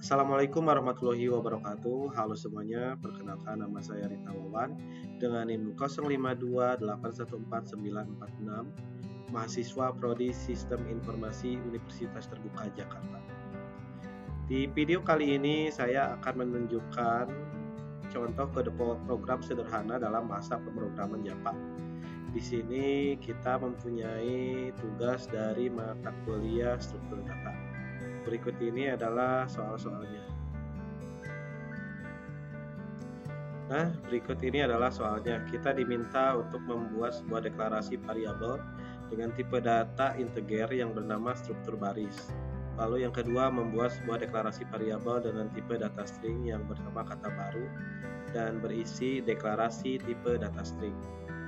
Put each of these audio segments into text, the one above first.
Assalamualaikum warahmatullahi wabarakatuh. Halo semuanya, perkenalkan nama saya Rita Wawan dengan NIM 0528149496, mahasiswa Prodi Sistem Informasi Universitas Terbuka Jakarta. Di video kali ini saya akan menunjukkan contoh kode program sederhana dalam bahasa pemrograman Java. Di sini kita mempunyai tugas dari mata kuliah struktur data. Berikut ini adalah soal-soalnya. Nah, berikut ini adalah soalnya. Kita diminta untuk membuat sebuah deklarasi variabel dengan tipe data integer yang bernama struktur baris. Lalu yang kedua, membuat sebuah deklarasi variabel dengan tipe data string yang bernama kata baru dan berisi deklarasi tipe data string.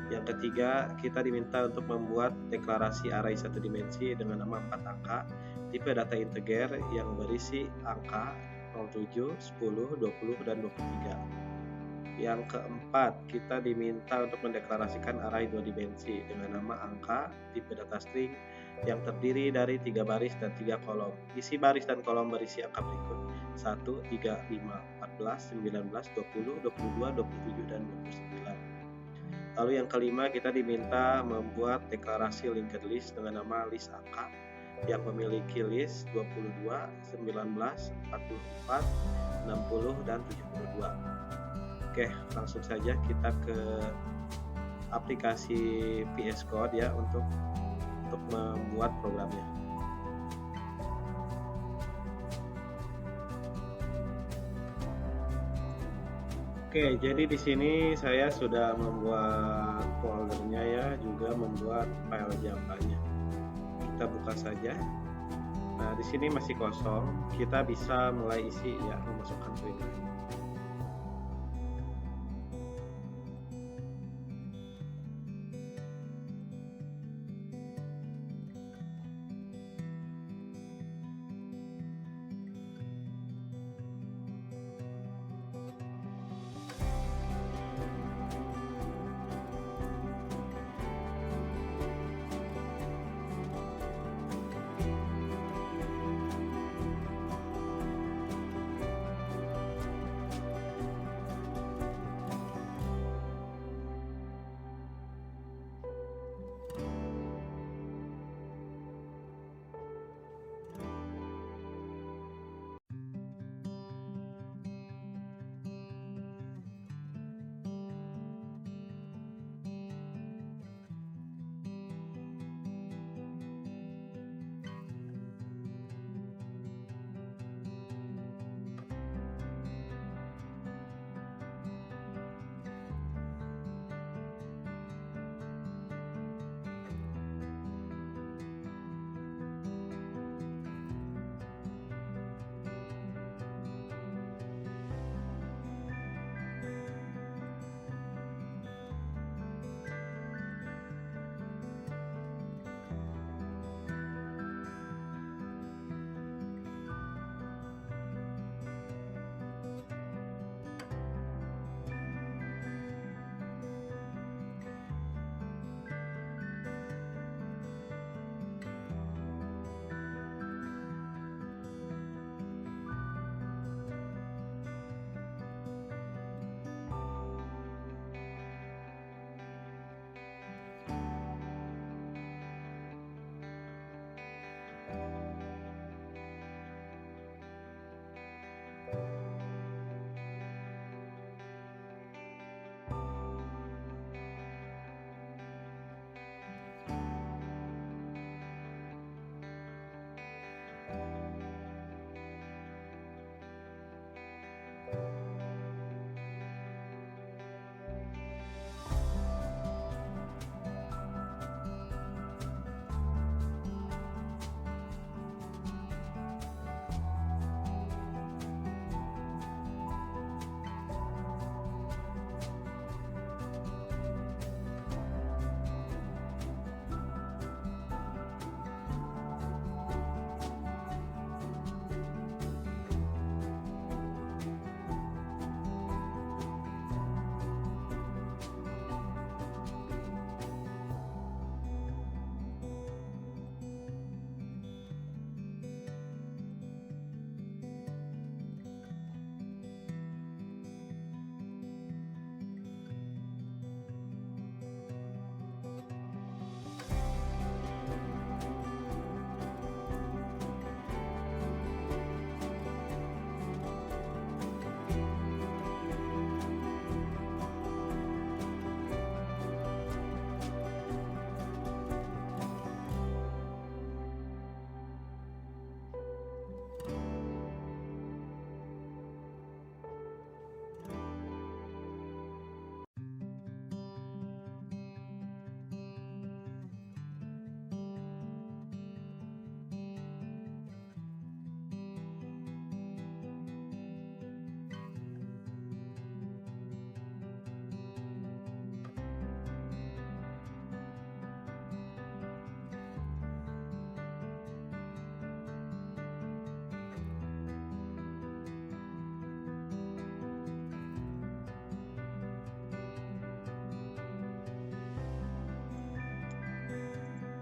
Yang ketiga, kita diminta untuk membuat deklarasi array satu dimensi dengan nama 4 angka, tipe data integer yang berisi angka 07, 10, 20, dan 23. Yang keempat, kita diminta untuk mendeklarasikan array 2 dimensi dengan nama angka, tipe data string yang terdiri dari 3 baris dan 3 kolom. Isi baris dan kolom berisi angka berikut: 1, 3, 5, 14, 19, 20, 22, 27, dan 29. Lalu yang kelima, kita diminta membuat deklarasi linked list dengan nama list angka yang memiliki list 22, 19, 44, 60, dan 72. Oke, langsung saja kita ke aplikasi VS Code ya untuk membuat programnya. Oke, jadi di sini saya sudah membuat foldernya ya, juga membuat file Java-nya. Kita buka saja. Nah, di sini masih kosong. Kita bisa mulai isi ya, memasukkan filenya.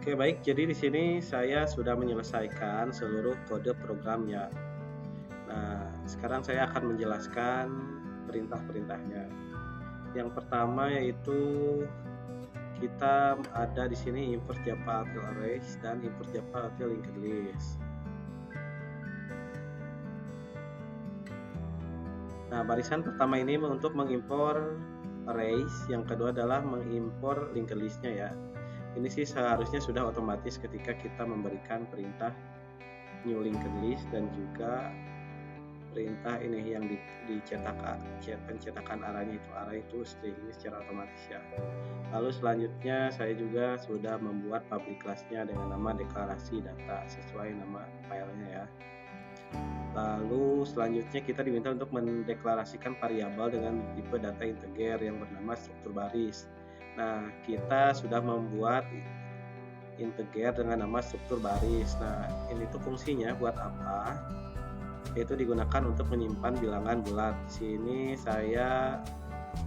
Oke, baik. Jadi di sini saya sudah menyelesaikan seluruh kode programnya. Nah, sekarang saya akan menjelaskan perintah-perintahnya. Yang pertama yaitu kita ada di sini import Java Util Arrays dan import Java Util Linked List. Nah, barisan pertama ini untuk mengimpor arrays, yang kedua adalah mengimpor linked list-nya ya. Ini sih seharusnya sudah otomatis ketika kita memberikan perintah new linked list dan juga perintah ini yang pencetakan arraynya itu array to string ini secara otomatis ya. Lalu selanjutnya saya juga sudah membuat public class-nya dengan nama deklarasi data sesuai nama filenya ya. Lalu selanjutnya kita diminta untuk mendeklarasikan variabel dengan tipe data integer yang bernama struktur baris. Nah, kita sudah membuat integer dengan nama struktur baris. Nah, ini tuh fungsinya buat apa? Yaitu digunakan untuk menyimpan bilangan bulat. Di sini saya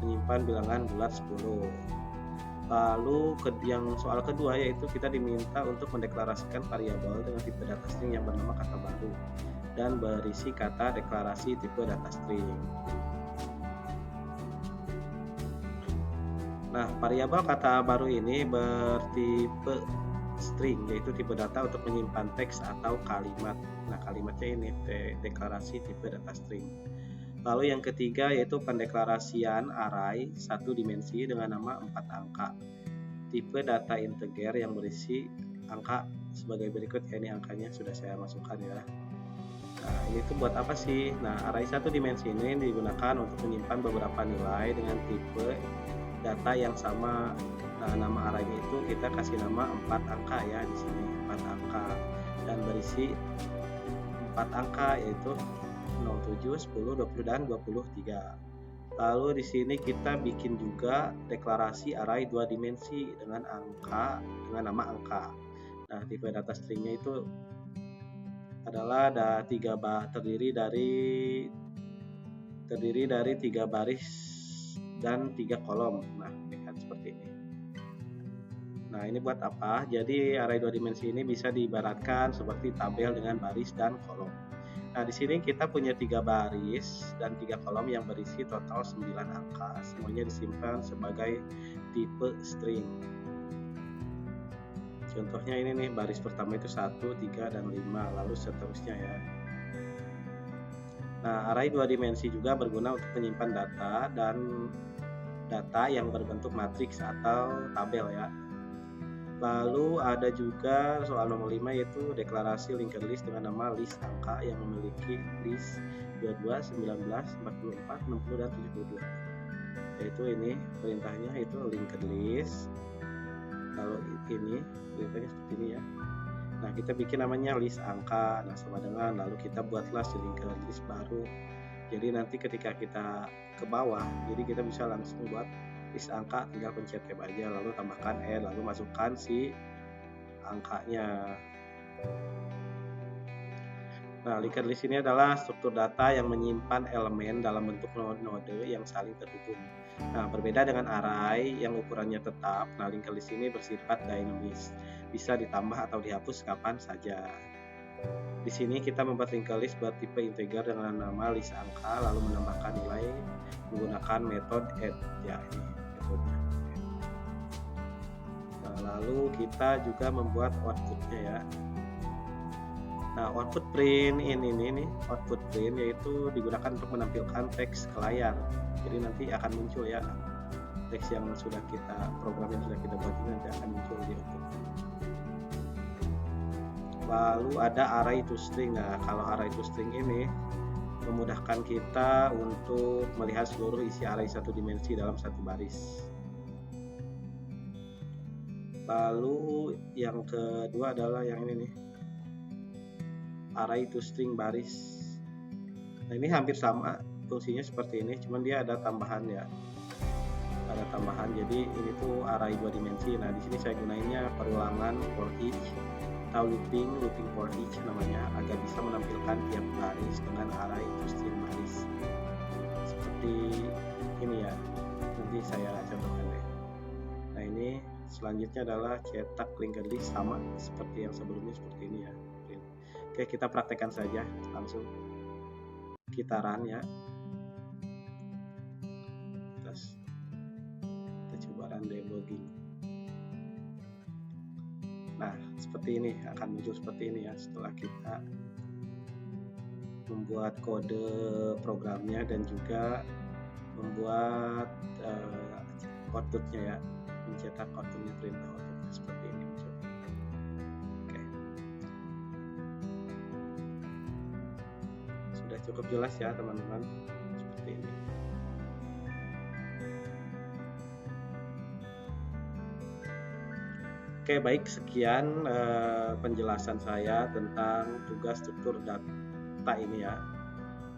menyimpan bilangan bulat 10. Lalu yang soal kedua yaitu kita diminta untuk mendeklarasikan variabel dengan tipe data string yang bernama kata baru dan berisi kata deklarasi tipe data string. Nah, variabel kata baru ini bertipe string, yaitu tipe data untuk menyimpan teks atau kalimat. Nah, kalimatnya ini deklarasi tipe data string. Lalu yang ketiga yaitu pendeklarasian array satu dimensi dengan nama 4 angka. Tipe data integer yang berisi angka sebagai berikut. Ini angkanya sudah saya masukkan ya. Nah, ini tuh buat apa sih? Nah, array satu dimensi ini digunakan untuk menyimpan beberapa nilai dengan tipe data yang sama. Nah, nama arraynya itu kita kasih nama 4 angka ya di sini, 4 angka dan berisi 4 angka yaitu 07, 10, 20 dan 23. Lalu di sini kita bikin juga deklarasi array 2 dimensi dengan nama angka. Nah, tipe data stringnya itu adalah terdiri dari 3 baris dan 3 kolom. Nah, lihat seperti ini. Nah, ini buat apa? Jadi array 2 dimensi ini bisa diibaratkan seperti tabel dengan baris dan kolom. Nah, di sini kita punya 3 baris dan 3 kolom yang berisi total 9 angka. Semuanya disimpan sebagai tipe string. Contohnya ini nih, baris pertama itu 1, 3, dan 5, lalu seterusnya ya. Nah, array 2 dimensi juga berguna untuk menyimpan data yang berbentuk matriks atau tabel ya. Lalu ada juga soal nomor 5 yaitu deklarasi linked list dengan nama list angka yang memiliki list 22, 19, 44, 60, dan 72. Yaitu ini perintahnya itu linked list. Kalau ini perintahnya seperti ini ya. Nah, kita bikin namanya list angka. Nah, sama dengan lalu kita buatlah si linked list baru. Jadi nanti ketika kita ke bawah, jadi kita bisa langsung buat list angka, tinggal pencet tab aja lalu tambahkan lalu masukkan si angkanya. Nah, linked list ini adalah struktur data yang menyimpan elemen dalam bentuk node yang saling terhubung. Nah, berbeda dengan array yang ukurannya tetap, nah linked list ini bersifat dinamis, bisa ditambah atau dihapus kapan saja. Di sini kita membuat linked list bertipe integer dengan nama list angka lalu menambahkan nilai menggunakan metode add ya, ini metodenya. Nah, lalu kita juga membuat outputnya ya. Nah, output print ini output print yaitu digunakan untuk menampilkan teks ke layar. Jadi nanti akan muncul ya teks yang sudah program yang sudah kita buat ini nanti akan muncul di output. Lalu ada array to string. Nah, kalau array to string ini memudahkan kita untuk melihat seluruh isi array satu dimensi dalam satu baris. Lalu yang kedua adalah yang ini nih, array to string baris. Nah, ini hampir sama fungsinya seperti ini, cuman dia ada tambahan ya. Ada tambahan. Jadi ini tuh array 2 dimensi. Nah, di sini saya gunainnya perulangan for each atau looping for each namanya, agar bisa menampilkan tiap baris dengan array to string baris. Seperti ini ya. Nanti saya contohkan deh. Nah, ini Selanjutnya adalah cetak linked list, sama seperti yang sebelumnya seperti ini ya. Oke, kita praktekkan saja langsung. Kita run ya. Terus kita coba run debugging. Nah, seperti ini akan muncul seperti ini ya setelah kita membuat kode programnya dan juga membuat outputnya ya, mencetak outputnya, print outputnya seperti ini muncul. Oke, sudah cukup jelas ya teman-teman, seperti ini. Oke, baik, sekian penjelasan saya tentang tugas struktur data ini ya.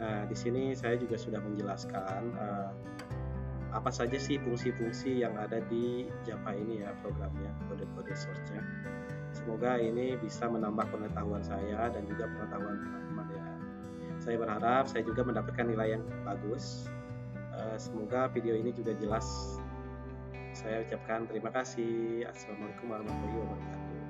Nah, di sini saya juga sudah menjelaskan apa saja sih fungsi-fungsi yang ada di Java ini ya, programnya, kode-kode source-nya. Semoga ini bisa menambah pengetahuan saya dan juga pengetahuan teman-teman ya. Saya berharap saya juga mendapatkan nilai yang bagus. Semoga video ini juga jelas. Saya ucapkan terima kasih. Assalamualaikum warahmatullahi wabarakatuh.